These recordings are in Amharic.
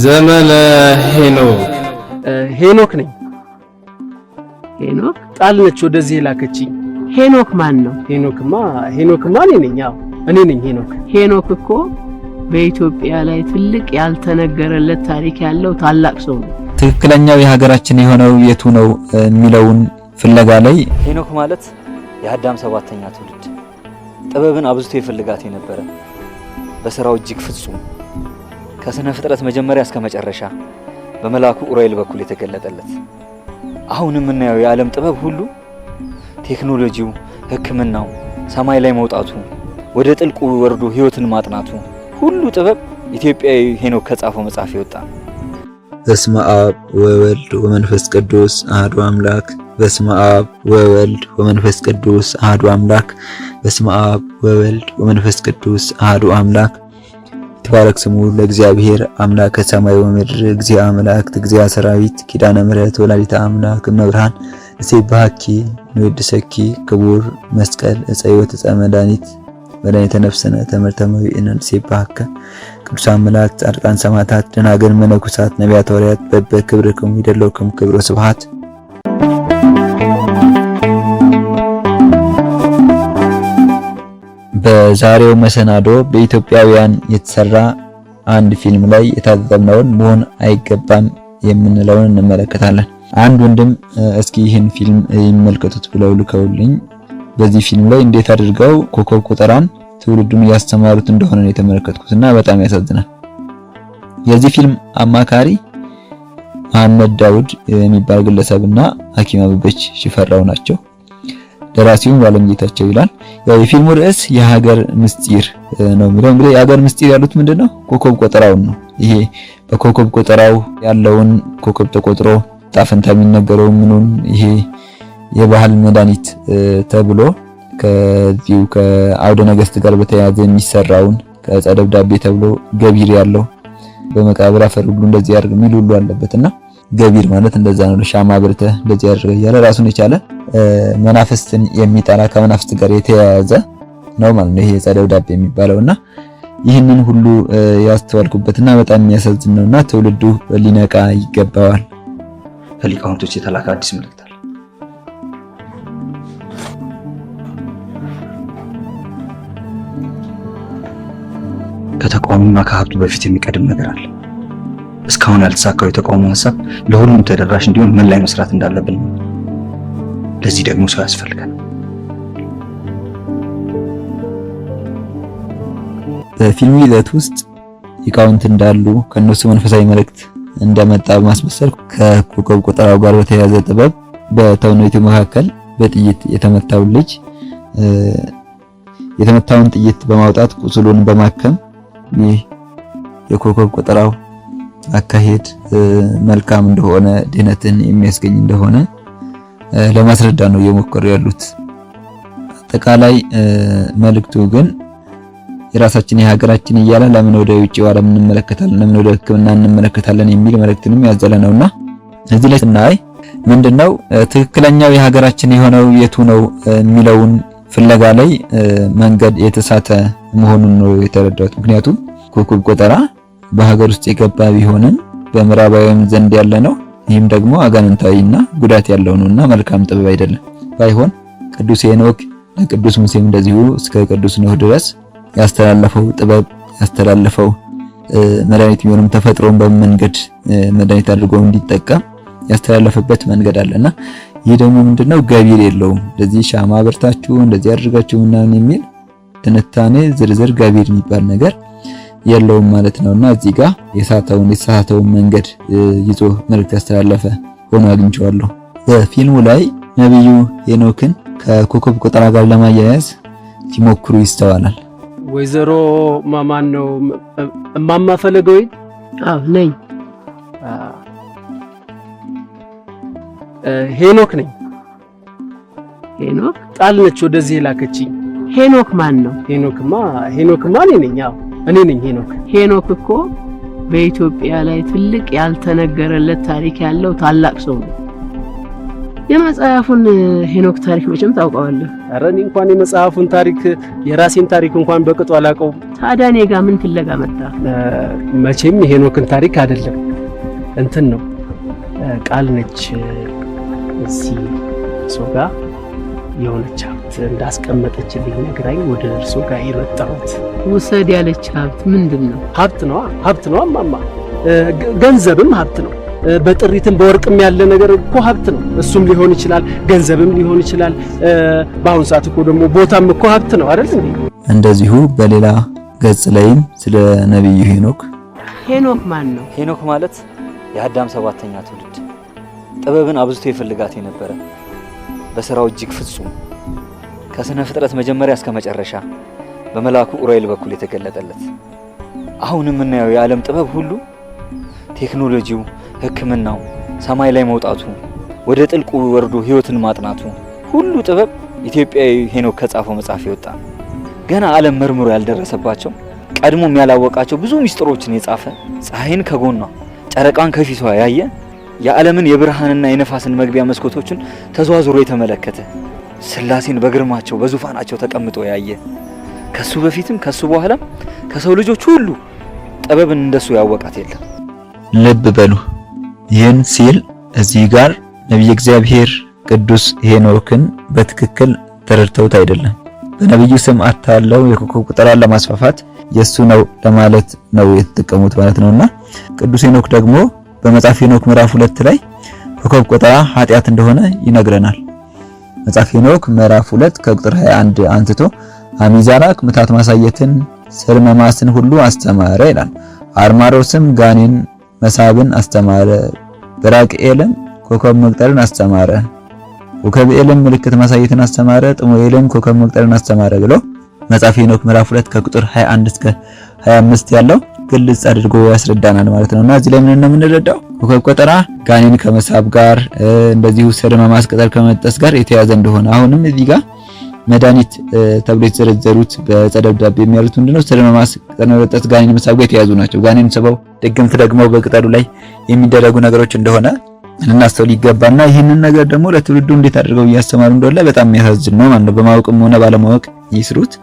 ዘመነ ሄኖክ ነኝ። ሄኖክ ቃል ነች ወደዚህ ላከችኝ። ሄኖክ ማን ነው? ሄኖክማ እኔ ነኝ። አዎ እኔ ነኝ ሄኖክ። ሄኖክ እኮ በኢትዮጵያ ላይ ትልቅ ያልተነገረለት ታሪክ ያለው ታላቅ ሰው ነው። ትክክለኛው የሀገራችን የሆነው የቱ ነው የሚለውን ፍለጋ ላይ ሄኖክ ማለት የአዳም ሰባተኛ ትውልድ ጥበብን አብዝቶ ይፈልጋት የነበረ በስራው እጅግ ፍጹም ከስነ ፍጥረት መጀመሪያ እስከ መጨረሻ በመላኩ ኡራኤል በኩል የተገለጠለት አሁን የምናየው የዓለም ጥበብ ሁሉ ቴክኖሎጂው፣ ሕክምናው፣ ሰማይ ላይ መውጣቱ፣ ወደ ጥልቁ ወርዶ ህይወትን ማጥናቱ ሁሉ ጥበብ ኢትዮጵያዊ ሄኖክ ከጻፈው መጽሐፍ ይወጣ። በስመ አብ ወወልድ ወመንፈስ ቅዱስ አሐዱ አምላክ። በስመ አብ ወወልድ ወመንፈስ ቅዱስ አሐዱ አምላክ። በስመ አብ ወወልድ ወመንፈስ ቅዱስ አሐዱ አምላክ። ተባረክ ስሙ ለእግዚአብሔር አምላከ ሰማይ ወምድር እግዚአ መላእክት እግዚአ ሰራዊት ኪዳነ ምሕረት ወላዲተ አምላክ እመብርሃን እሴባኪ ንወድሰኪ ክቡር መስቀል ዕፀ ሕይወት ዕፀ መድኃኒት መድኃኒተ ነፍስነ ተመርተማዊ እነን እሴባከ ቅዱሳን መላእክት ጻድቃን ሰማዕታት ደናግል መነኮሳት ነቢያት ሐዋርያት በክብርክሙ ይደለውክሙ ክብረ ስብሐት። በዛሬው መሰናዶ በኢትዮጵያውያን የተሰራ አንድ ፊልም ላይ የታዘብነውን መሆን አይገባም የምንለውን እንመለከታለን። አንድ ወንድም እስኪ ይህን ፊልም ይመልከቱት ብለው ልከውልኝ በዚህ ፊልም ላይ እንዴት አድርገው ኮከብ ቆጠራን ትውልዱን ያስተማሩት እንደሆነ ነው የተመለከትኩትና በጣም ያሳዝናል። የዚህ ፊልም አማካሪ መሐመድ ዳውድ የሚባል ግለሰብና ሐኪም አበበች ሽፈራው ናቸው። ደራሲውም ባለምጌታቸው ይላል። ያው የፊልሙ ርዕስ የሀገር ምስጢር ነው የሚለው። እንግዲህ የሀገር ምስጢር ያሉት ምንድነው? ኮከብ ቆጠራውን ነው። ይሄ በኮከብ ቆጠራው ያለውን ኮከብ ተቆጥሮ ጣፈንታ የሚነገረው ምኑን ይሄ የባህል መድኃኒት ተብሎ ከዚሁ ከአውደ ነገስት ጋር በተያያዘ የሚሰራውን ከዕፀ ደብዳቤ ተብሎ ገቢር ያለው በመቃብር አፈር ሁሉ እንደዚህ ያርግ የሚል ሁሉ አለበትና ገቢር ማለት እንደዛ ነው። ሻማ ብርተ እንደዚህ ያደርገ ያለ ራሱን የቻለ መናፍስትን የሚጠራ ከመናፍስት ጋር የተያያዘ ነው ማለት ነው ይሄ ዕፀ ደብዳቤ የሚባለውና ይህንን ሁሉ ያስተዋልኩበትና በጣም የሚያሳዝን ነውና ትውልዱ ሊነቃ ይገባዋል። ከሊቃውንቶች የተላከ አዲስ መልእክት አለ። ከተቃውሞና ከሀብቱ በፊት የሚቀድም ነገር አለ። እስካሁን ያልተሳካው የተቃውሞ ሐሳብ ለሁሉም ተደራሽ እንዲሆን ምን ላይ መስራት እንዳለብን ነው። ለዚህ ደግሞ ሰው ያስፈልጋል። በፊልሙ ይዘት ውስጥ ሊቃውንት እንዳሉ ከነሱ መንፈሳዊ መልእክት እንደመጣ በማስመሰል ከኮከብ ቆጠራው ጋር በተያያዘ ጥበብ በተውኔቱ መካከል በጥይት የተመታውን ልጅ የተመታውን ጥይት በማውጣት ቁስሉን በማከም ይህ የኮከብ ቆጠራው አካሄድ መልካም እንደሆነ ድህነትን የሚያስገኝ እንደሆነ ለማስረዳት ነው እየሞከሩ ያሉት። አጠቃላይ መልእክቱ ግን የራሳችን የሀገራችን እያለ ለምን ወደ ውጪው ዓለም እንመለከታለን፣ ለምን ወደ ሕክምና እንመለከታለን የሚል መልእክትንም ያዘለ ነውና እዚህ ላይ ስናይ ምንድነው ትክክለኛው የሀገራችን የሆነው የቱ ነው የሚለውን ፍለጋ ላይ መንገድ የተሳተ መሆኑን ነው የተረዳሁት። ምክንያቱም ኮከብ ቆጠራ በሀገር ውስጥ የገባ ቢሆንም በምዕራባውያን ዘንድ ያለ ነው። ይህም ደግሞ አጋንንታዊና ጉዳት ያለው ነውና መልካም ጥበብ አይደለም። ባይሆን ቅዱስ ሄኖክ ለቅዱስ ሙሴም እንደዚሁ እስከ ቅዱስ ኖህ ድረስ ያስተላለፈው ጥበብ ያስተላለፈው መድኃኒት ቢሆንም ተፈጥሮን በመንገድ መድኃኒት አድርጎ እንዲጠቀም ያስተላለፈበት መንገድ አለና ይህ ደግሞ ምንድነው ገቢር የለውም። እንደዚህ ሻማ በርታችሁ እንደዚህ አድርጋችሁ ምናምን የሚል ትንታኔ ዝርዝር ገቢር የሚባል ነገር የለውም ማለት ነውና እዚህ ጋር የተሳተውን መንገድ ይዞ መልእክት ያስተላለፈ ሆኖ አግኝቼዋለሁ። በፊልሙ ላይ ነብዩ ሄኖክን ከኮከብ ቆጠራ ጋር ለማያያዝ ሲሞክሩ ይስተዋላል። ወይዘሮ ማማን ነው እማማ ፈለገው? አዎ ነኝ። ሄኖክ ነኝ። ሄኖክ ጣል ነች ወደዚህ ላከችኝ። ሄኖክ ማን ነው? ሄኖክማ እኔ ነኝ። አዎ እኔ ነኝ ሄኖክ። ሄኖክ እኮ በኢትዮጵያ ላይ ትልቅ ያልተነገረለት ታሪክ ያለው ታላቅ ሰው ነው። የመጽሐፉን ሄኖክ ታሪክ መቼም ታውቀዋለህ። ኧረ እኔ እንኳን የመጽሐፉን ታሪክ የራሴን ታሪክ እንኳን በቅጡ አላውቀውም። ታዲያ እኔ ጋር ምን ፍለጋ መጣ? መቼም የሄኖክን ታሪክ አይደለም እንትን ነው ቃል ነች እዚህ ሰው ጋር የሆነች ሀብት እንዳስቀመጠችልኝ ነግራኝ ወደ እርሱ ጋር የመጣሁት። ውሰድ ያለች ሀብት ምንድነው? ሀብት ነው ማማ። ገንዘብም ሀብት ነው። በጥሪትም በወርቅም ያለ ነገር እኮ ሀብት ነው። እሱም ሊሆን ይችላል፣ ገንዘብም ሊሆን ይችላል። በአሁን ሰዓት እኮ ደግሞ ቦታም እኮ ሀብት ነው አይደል እንዴ? እንደዚሁ በሌላ ገጽ ላይም ስለ ነብዩ ሄኖክ ማን ነው? ሄኖክ ማለት የአዳም ሰባተኛ ትውልድ ጥበብን አብዝቶ ይፈልጋት የነበረ በስራው እጅግ ፍጹም ከስነ ፍጥረት መጀመሪያ እስከ መጨረሻ በመላኩ ኡራኤል በኩል የተገለጠለት አሁን የምናየው የዓለም ጥበብ ሁሉ ቴክኖሎጂው፣ ሕክምናው፣ ሰማይ ላይ መውጣቱ፣ ወደ ጥልቁ ወርዶ ህይወትን ማጥናቱ ሁሉ ጥበብ ኢትዮጵያዊ ሄኖክ ከጻፈው መጽሐፍ ይወጣ። ገና ዓለም መርምሮ ያልደረሰባቸው ቀድሞም ያላወቃቸው ብዙ ሚስጥሮችን የጻፈ ፀሐይን ከጎኗ ጨረቃን ከፊቷ ያየ የዓለምን የብርሃንና የነፋስን መግቢያ መስኮቶችን ተዟዙሮ የተመለከተ ስላሴን በግርማቸው በዙፋናቸው ተቀምጦ ያየ ከሱ በፊትም ከሱ በኋላም ከሰው ልጆች ሁሉ ጥበብን እንደሱ ያወቃት የለም። ልብ በሉ። ይህን ሲል እዚህ ጋር ነብይ እግዚአብሔር ቅዱስ ሄኖክን በትክክል ተረድተውት አይደለም። በነብዩ ስም አታለው የኮከብ ቆጠራን ለማስፋፋት የሱ ነው ለማለት ነው የተጠቀሙት ማለት ነውና ቅዱስ ሄኖክ ደግሞ በመጽሐፍ ሄኖክ ምዕራፍ 2 ላይ ኮከብ ቆጠራ ኃጢአት እንደሆነ ይነግረናል። መጽሐፍ ሄኖክ ምዕራፍ 2 ከቁጥር 21 አንስቶ አሚዛራክ ምታት ማሳየትን ስርመማስን ሁሉ አስተማረ ይላል። አርማሮስም ጋኔን መሳብን አስተማረ፣ በራቅኤልም ኮከብ መቁጠርን አስተማረ፣ ኮከብኤልም ምልክት ማሳየትን አስተማረ፣ ጥሙኤልም ኮከብ መቁጠርን አስተማረ ብሎ መጽሐፍ ሄኖክ ምዕራፍ 2 ከቁጥር 21 እስከ 25 ያለው ግልጽ አድርጎ ያስረዳናል ማለት ነውና እዚህ ላይ ምን ነው የምንረዳው? ኮከብ ቆጠራ ጋኔን ከመሳብ ጋር እንደዚሁ ስርመማስ ቅጠል ከመጠስ ጋር የተያዘ እንደሆነ አሁንም እዚህ ጋር መድኃኒት ተብሎ የተዘረዘሩት በጸደብዳቤ የሚያሉት ምንድነው? ስርመማስ ቅጠል መጠስ ጋኔን መሳብ ጋር የተያዙ ናቸው። ጋኔን ስበው ድግምት ደግሞ በቅጠሉ ላይ የሚደረጉ ነገሮች እንደሆነ ልናስተውል ይገባና ይህንን ነገር ደግሞ ለትውልዱ እንዴት አድርገው እያስተማሩ እንደሆነ በጣም የሚያሳዝን ነው ማለት ነው። በማወቅም ሆነ ባለማወቅ ይስሩት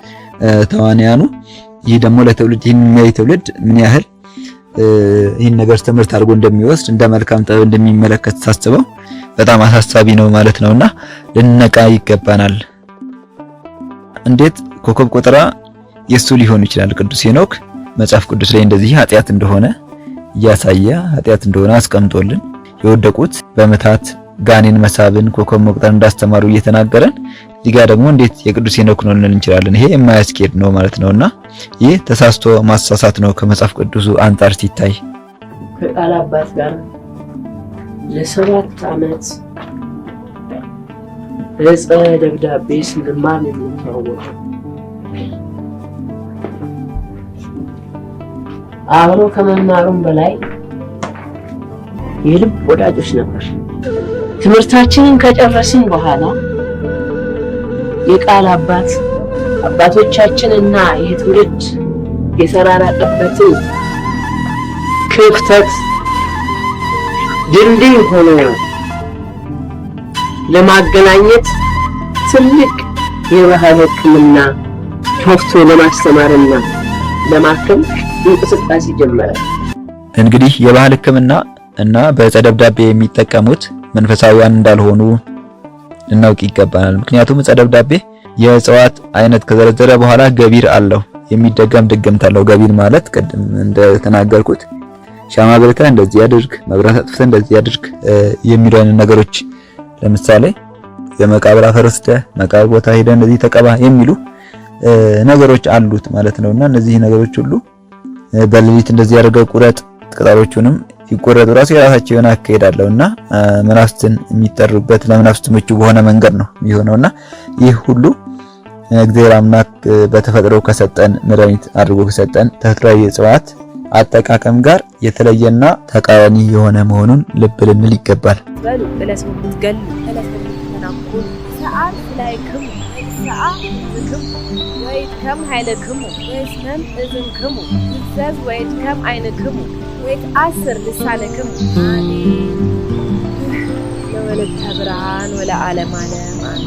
ተዋንያኑ። ይህ ደግሞ ለትውልድ ይህን የሚያይ ትውልድ ምን ያህል ይህን ነገር ትምህርት አድርጎ እንደሚወስድ እንደ መልካም ጥበብ እንደሚመለከት ሳስበው በጣም አሳሳቢ ነው ማለት ነውና ልንነቃ ይገባናል። እንዴት ኮከብ ቆጠራ የሱ ሊሆን ይችላል? ቅዱስ ሄኖክ መጽሐፍ ቅዱስ ላይ እንደዚህ ኃጢአት እንደሆነ እያሳየ ኃጢአት እንደሆነ አስቀምጦልን የወደቁት በመታት ጋኔን መሳብን ኮከብ መቁጠር እንዳስተማሩ እየተናገረን እዚህ ጋር ደግሞ እንዴት የቅዱስ ሄኖክ ነው ልንል እንችላለን? ይሄ የማያስኬድ ነው ማለት ነውና ይህ ተሳስቶ ማሳሳት ነው ከመጽሐፍ ቅዱሱ አንጻር ሲታይ። ከቃል አባት ጋር ለ7 ዓመት ዕፀ ደብዳቤ ስንማር የምንተዋወቅ አብሮ ከመማሩም በላይ የልብ ወዳጆች ነበር። ትምህርታችንን ከጨረስን በኋላ የቃል አባት አባቶቻችንና የትውልድ የተራራቀበትን ክፍተት ድልድይ ሆኖ ለማገናኘት ትልቅ የባህል ሕክምና ከፍቶ ለማስተማርና ለማከም እንቅስቃሴ ጀመረ። እንግዲህ የባህል ሕክምና እና በጸደብዳቤ የሚጠቀሙት መንፈሳዊያን እንዳልሆኑ ልናውቅ ይገባናል። ምክንያቱም ጸደብዳቤ የእጽዋት አይነት ከዘረዘረ በኋላ ገቢር አለው፣ የሚደገም ድግምት አለው። ገቢር ማለት ቅድም እንደተናገርኩት ሻማ በርተህ እንደዚህ ያድርግ፣ መብራት አጥፍተህ እንደዚህ ያድርግ የሚሉ አይነት ነገሮች ለምሳሌ የመቃብር አፈር ወስደህ መቃብር ቦታ ሄደህ እንደዚህ ተቀባ የሚሉ ነገሮች አሉት ማለት ነውና እነዚህ ነገሮች ሁሉ በሌሊት እንደዚህ ያደርገው ቁረጥ ቅጠሎቹንም ሲቆረጡ ራሱ የራሳቸው የሆነ አካሄድ አለውና መናፍስትን የሚጠሩበት ለመናፍስት ምቹ በሆነ መንገድ ነው የሚሆነውና ይህ ሁሉ እግዚአብሔር አምላክ በተፈጥሮ ከሰጠን መድኃኒት አድርጎ ከሰጠን ተፈጥሯዊ እጽዋት አጠቃቀም ጋር የተለየና ተቃራኒ የሆነ መሆኑን ልብ ልንል ይገባል። በሉ ብለስ ምትገል ተናኩን ሰዓት ላይክም ሰዓት ዝክም ወይት ከም ኃይለክሙ ወይስመን እዝንክሙ ይዘዝ ወይት ከም አይንክሙ ወይት አስር ልሳነክሙ አሜን ለወለተ ብርሃን ወለዓለም ዓለም አሜን።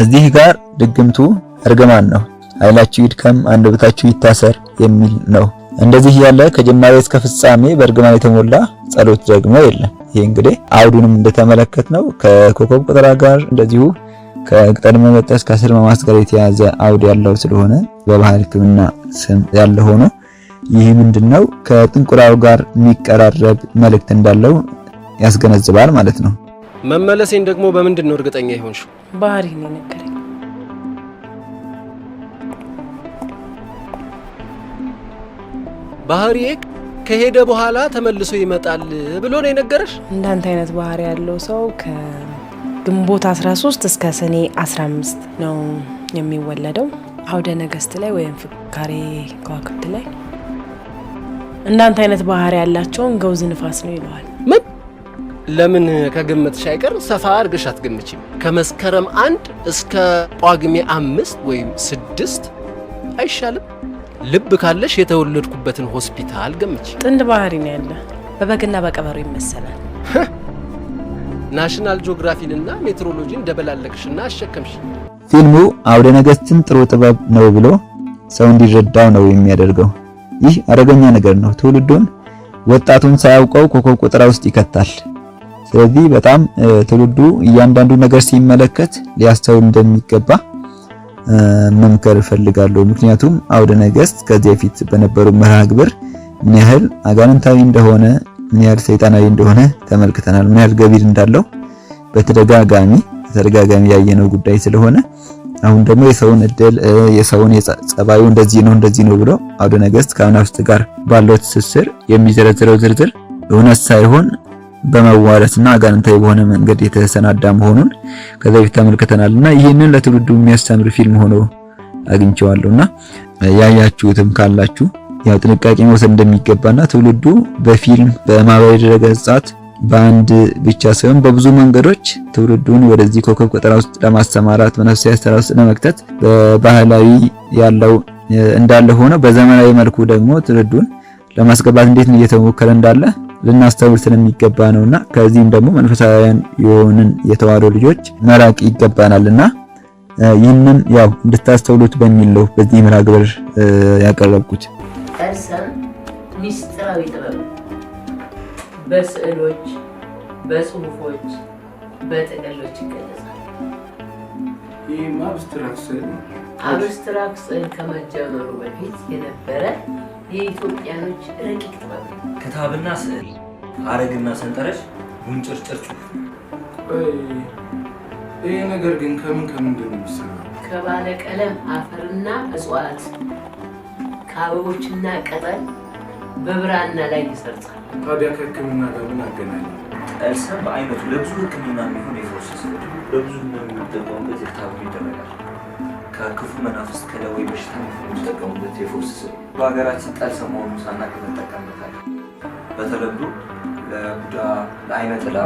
እዚህ ጋር ድግምቱ እርግማን ነው። ኃይላችሁ ይድከም አንደበታችሁ ይታሰር የሚል ነው። እንደዚህ ያለ ከጅማሬ እስከ ፍጻሜ በእርግማን የተሞላ ጸሎት ደግሞ የለም። ይሄ እንግዲህ አውዱንም እንደተመለከትነው ከኮከብ ቆጠራ ጋር እንደዚሁ ከቅጠል መበጠስ ከስር መማስ ጋር የተያዘ አውድ ያለው ስለሆነ በባህል ሕክምና ስም ያለ ሆኖ ይህ ምንድነው ከጥንቁላው ጋር የሚቀራረብ መልእክት እንዳለው ያስገነዝባል ማለት ነው። መመለሴን ደግሞ በምንድን ነው እርግጠኛ ይሆንሽው? ባህሪ ነው ነገረኝ። ባህሪዬ ከሄደ በኋላ ተመልሶ ይመጣል ብሎ ነው የነገረሽ? እንዳንተ አይነት ባህሪ ያለው ሰው ከግንቦት 13 እስከ ሰኔ 15 ነው የሚወለደው። አውደ ነገስት ላይ ወይም ፍካሬ ከዋክብት ላይ እንዳንተ አይነት ባህሪ ያላቸውን ገውዝ ንፋስ ነው ይለዋል። ምን? ለምን ከግምትሽ አይቀር ሰፋ አድርገሽ አትገምቺም? ከመስከረም 1 እስከ ጳጉሜ 5 ወይም 6 አይሻልም? ልብ ካለሽ የተወለድኩበትን ሆስፒታል ገምቺ። ጥንድ ባህሪ ነው ያለ። በበግና በቀበሮ ይመሰላል። ናሽናል ጂኦግራፊንና ሜትሮሎጂን ደበላለቅሽና አሸከምሽ። ፊልሙ አውደ ነገስትን ጥሩ ጥበብ ነው ብሎ ሰው እንዲረዳው ነው የሚያደርገው። ይህ አደገኛ ነገር ነው። ትውልዱን ወጣቱን ሳያውቀው ኮከብ ቆጠራ ውስጥ ይከታል። ስለዚህ በጣም ትውልዱ እያንዳንዱ ነገር ሲመለከት ሊያስተውል እንደሚገባ መምከር እፈልጋለሁ። ምክንያቱም አውደ ነገስት ከዚህ በፊት በነበሩ መርሃ ግብር ምን ያህል አጋንንታዊ እንደሆነ ምን ያህል ሰይጣናዊ እንደሆነ ተመልክተናል። ምን ያህል ገቢር እንዳለው በተደጋጋሚ ያየነው ጉዳይ ስለሆነ አሁን ደግሞ የሰውን እድል የሰውን ጸባዩ እንደዚህ ነው ብሎ አውደ ነገስት ከመናፍስት ጋር ባለው ትስስር የሚዘረዝረው ዝርዝር እውነት ሳይሆን በመዋረስና አጋንንታዊ በሆነ መንገድ የተሰናዳ መሆኑን ከዛ በፊት ተመልክተናልና ይህንን ለትውልዱ የሚያስተምር ፊልም ሆኖ አግኝቼዋለሁና ያያችሁትም ካላችሁ ያው ጥንቃቄ መውሰድ እንደሚገባና ትውልዱ በፊልም በማህበራዊ ድረገጻት በአንድ ብቻ ሳይሆን በብዙ መንገዶች ትውልዱን ወደዚህ ኮከብ ቆጠራ ውስጥ ለማሰማራት በነፍሳዊ አስተራ ውስጥ ለመክተት በባህላዊ ያለው እንዳለ ሆኖ በዘመናዊ መልኩ ደግሞ ትውልዱን ለማስገባት እንዴት ነው እየተሞከረ እንዳለ ልናስተውል ስለሚገባ ነውና ከዚህም ደግሞ መንፈሳዊያን የሆንን የተዋህዶ ልጆች መራቅ ይገባናልና ይህንን ያው እንድታስተውሉት በሚል ነው በዚህ መርሃ ግብር ያቀረብኩት። ጠልሰም ሚስጥራዊ ጥበብ በስዕሎች፣ በጽሁፎች፣ በጥቅሎች ይገለጻል። ይህ አብስትራክት ስዕል ከመጀመሩ በፊት የነበረ የኢትዮጵያኖች ረቂቅ ጥበብ ክታብና ስዕል፣ ሐረግና ሰንጠረዥ፣ ጉንጭርጭር ጽሁፍ። ይሄ ነገር ግን ከምንድን ነው የሚሰራው? ከባለ ቀለም አፈርና እጽዋት ከአበቦችና ቅጠል በብራና ላይ ይሰርጻል። ታዲያ ከሕክምና ጋር ምን አገናኘው? ጠልሰም በአይነቱ ለብዙ ሕክምና የሚሆን የፈውስ ስዕል ለብዙ የሚጠቀሙበት የክታብ ይደረጋል። ከክፉ መናፍስት ከደዌ በሽታ የሚጠቀሙበት የፈውስ ስዕል በሀገራችን ጠልሰም መሆኑን ሳናውቅ እንጠቀምበታለን። በተለምዶ ለቡዳ ለአይነ ጥላ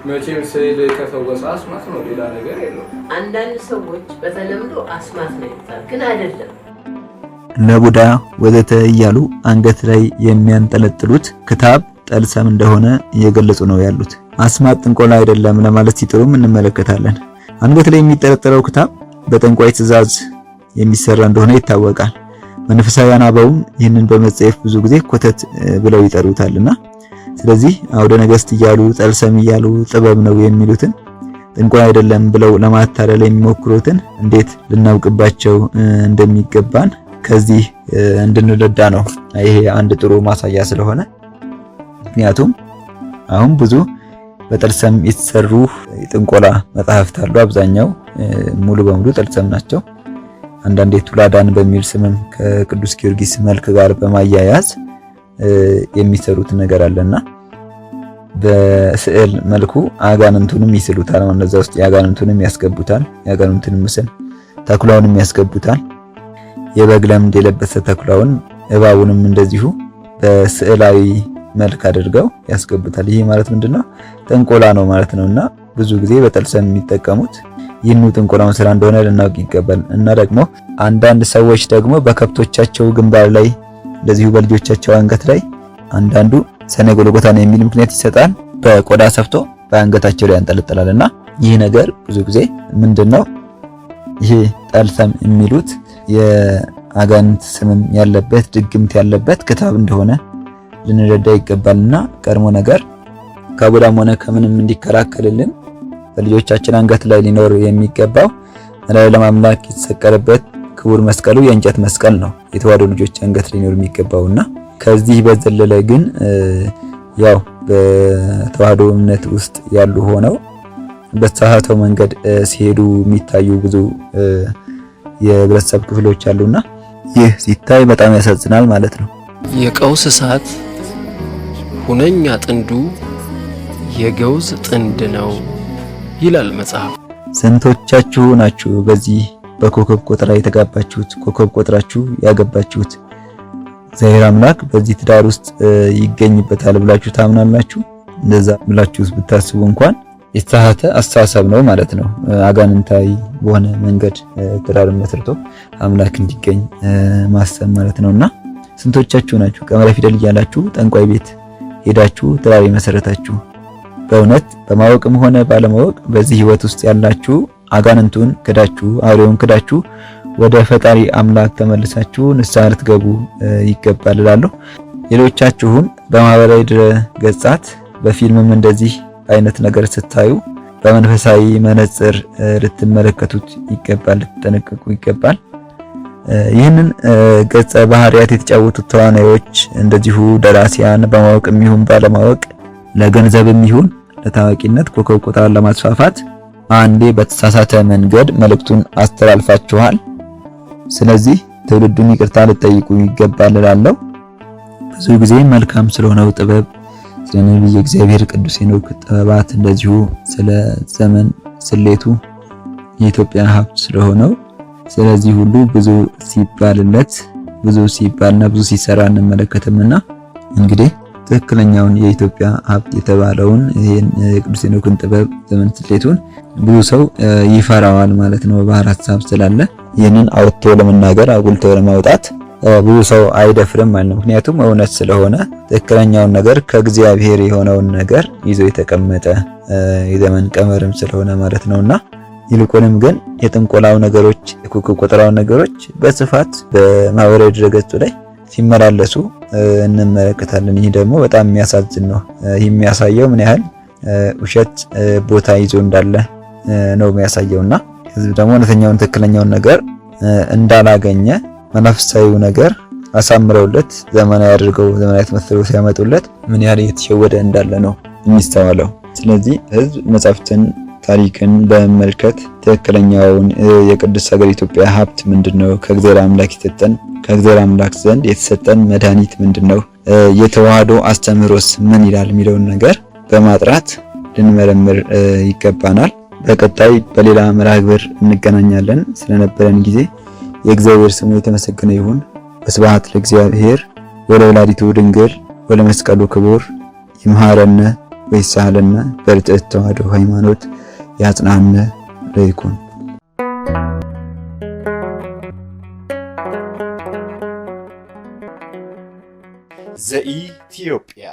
መቼም ስዕል ከፈወሰ አስማት ነው፣ ሌላ ነገር የለው። አንዳንድ ሰዎች በተለምዶ አስማት ነው ይሉታል፣ ግን አይደለም። ለቡዳ ወዘተ እያሉ አንገት ላይ የሚያንጠለጥሉት ክታብ ጠልሰም እንደሆነ እየገለጹ ነው ያሉት። አስማት ጥንቆላ አይደለም ለማለት ሲጥሩም እንመለከታለን። አንገት ላይ የሚጠለጠለው ክታብ በጠንቋይ ትዕዛዝ የሚሰራ እንደሆነ ይታወቃል። መንፈሳውያን አበውም ይህንን በመጸየፍ ብዙ ጊዜ ኮተት ብለው ይጠሩታልና ስለዚህ አውደ ነገስት እያሉ ጠልሰም እያሉ ጥበብ ነው የሚሉትን ጥንቆላ አይደለም ብለው ለማታለል የሚሞክሩትን እንዴት ልናውቅባቸው እንደሚገባን ከዚህ እንድንረዳ ነው ይሄ አንድ ጥሩ ማሳያ ስለሆነ። ምክንያቱም አሁን ብዙ በጠልሰም የተሰሩ የጥንቆላ መጽሐፍት አሉ። አብዛኛው ሙሉ በሙሉ ጠልሰም ናቸው። አንዳንዴ ቱላዳን በሚል ስምም ከቅዱስ ጊዮርጊስ መልክ ጋር በማያያዝ የሚሰሩት ነገር አለና በስዕል መልኩ አጋንንቱንም ይስሉታል። እንደዛ ውስጥ ያጋንንቱንም ያስገቡታል። ያጋንንቱንም ምስል ተኩላውንም ያስገቡታል። የበግ ለምድ የለበሰ ተኩላውን እባቡንም እንደዚሁ በስዕላዊ መልክ አድርገው ያስገቡታል። ይሄ ማለት ምንድነው? ጥንቆላ ነው ማለት ነውና ብዙ ጊዜ በጠልሰም የሚጠቀሙት ይህኑ ጥንቆላውን ስራ እንደሆነ ልናውቅ ይገባል። እና ደግሞ አንዳንድ ሰዎች ደግሞ በከብቶቻቸው ግንባር ላይ እንደዚሁ በልጆቻቸው አንገት ላይ አንዳንዱ ሰኔ ጎልጎታ ነው የሚል ምክንያት ይሰጣል። በቆዳ ሰፍቶ በአንገታቸው ላይ ያንጠለጥላልና ይህ ነገር ብዙ ጊዜ ምንድነው? ይሄ ጠልሰም የሚሉት የአጋንንት ስምም ያለበት ድግምት ያለበት ክታብ እንደሆነ ልንረዳ ይገባልና ቀድሞ ነገር ከቡዳም ሆነ ከምንም እንዲከላከልልን በልጆቻችን አንገት ላይ ሊኖር የሚገባው መድኃኔዓለም አምላክ የተሰቀለበት ክቡር መስቀሉ የእንጨት መስቀል ነው። የተዋሕዶ ልጆች አንገት ላይ ሊኖር የሚገባውና ከዚህ በዘለለ ግን ያው በተዋሕዶ እምነት ውስጥ ያሉ ሆነው በተሳሳተው መንገድ ሲሄዱ የሚታዩ ብዙ የህብረተሰብ ክፍሎች አሉና ይህ ሲታይ በጣም ያሳዝናል ማለት ነው። የቀውስ እሳት ሁነኛ ጥንዱ የገውዝ ጥንድ ነው ይላል መጽሐፍ። ስንቶቻችሁ ናችሁ በዚህ በኮከብ ቆጠራ የተጋባችሁት? ኮከብ ቆጥራችሁ ያገባችሁት? እግዚአብሔር አምላክ በዚህ ትዳር ውስጥ ይገኝበታል ብላችሁ ታምናላችሁ? እንደዛ ብላችሁስ ብታስቡ እንኳን የተሳሳተ አስተሳሰብ ነው ማለት ነው። አጋንንታዊ በሆነ መንገድ ትዳርን መስርቶ አምላክ እንዲገኝ ማሰብ ማለት ነውና ስንቶቻችሁ ናችሁ ቀመረ ፊደል እያላችሁ ጠንቋይ ቤት ሄዳችሁ ትዳር የመሰረታችሁ? በእውነት በማወቅም ሆነ ባለማወቅ በዚህ ህይወት ውስጥ ያላችሁ አጋንንቱን ክዳችሁ አውሬውን ክዳችሁ ወደ ፈጣሪ አምላክ ተመልሳችሁ ንስሐ ልትገቡ ይገባል እላለሁ። ሌሎቻችሁም በማህበራዊ ድረ-ገጻት በፊልምም እንደዚህ አይነት ነገር ስታዩ በመንፈሳዊ መነጽር ልትመለከቱት ይገባል፣ ልትጠነቀቁ ይገባል። ይህንን ገጸ ባህሪያት የተጫወቱት ተዋናዮች እንደዚሁ ደራሲያን በማወቅም ይሁን ባለማወቅ ለገንዘብም ይሁን ለታዋቂነት ኮከብ ቆጠራን ለማስፋፋት አንዴ በተሳሳተ መንገድ መልእክቱን አስተላልፋችኋል። ስለዚህ ትውልዱን ይቅርታ ልትጠይቁ ይገባል እላለሁ። ብዙ ጊዜ መልካም ስለሆነው ጥበብ ስለ ነብዩ እግዚአብሔር ቅዱስ ሄኖክ ጥበባት እንደዚሁ ስለ ዘመን ስሌቱ የኢትዮጵያ ሀብት ስለሆነው ስለዚህ ሁሉ ብዙ ሲባልለት ብዙ ሲባልና ብዙ ሲሰራ እንመለከተምና እንግዲህ ትክክለኛውን የኢትዮጵያ ሀብት የተባለውን ይሄን የቅዱስ ሄኖክን ጥበብ ዘመን ስሌቱን ብዙ ሰው ይፈራዋል ማለት ነው። በባህር ሐሳብ ስላለ ይህንን አውጥቶ ለመናገር አጉልቶ ለማውጣት ብዙ ሰው አይደፍርም ማለት ነው። ምክንያቱም እውነት ስለሆነ ትክክለኛውን ነገር ከእግዚአብሔር የሆነውን ነገር ይዞ የተቀመጠ የዘመን ቀመርም ስለሆነ ማለት ነውና ይልቁንም ግን የጥንቆላው ነገሮች የኮከብ ቆጠራው ነገሮች በስፋት በማህበራዊ ድረገጹ ላይ ሲመላለሱ እንመለከታለን። ይህ ደግሞ በጣም የሚያሳዝን ነው። ይህ የሚያሳየው ምን ያህል ውሸት ቦታ ይዞ እንዳለ ነው የሚያሳየውና ህዝብ ደግሞ እውነተኛውን ትክክለኛውን ነገር እንዳላገኘ መናፍሳዊው ነገር አሳምረውለት ዘመናዊ አድርገው ዘመናዊ ተመስለው ሲያመጡለት ምን ያህል እየተሸወደ እንዳለ ነው የሚስተዋለው። ስለዚህ ህዝብ መጻሕፍትን ታሪክን በመመልከት ትክክለኛውን የቅድስት ሀገር ኢትዮጵያ ሀብት ምንድነው፣ ከእግዚአብሔር አምላክ የተሰጠን ከእግዚአብሔር አምላክ ዘንድ የተሰጠን መድኃኒት ምንድነው፣ የተዋህዶ አስተምህሮስ ምን ይላል የሚለውን ነገር በማጥራት ልንመረምር ይገባናል። በቀጣይ በሌላ መርሃ ግብር እንገናኛለን። ስለነበረን ጊዜ የእግዚአብሔር ስሙ የተመሰገነ ይሁን። በስብሐት ለእግዚአብሔር ወለወላዲቱ ድንግል ወለመስቀሉ ክቡር። ይምሃረነ ወይሳለነ በርትዕት ተዋሕዶ ሃይማኖት ያጽናነ ለይኩን። ዘኢትዮጵያ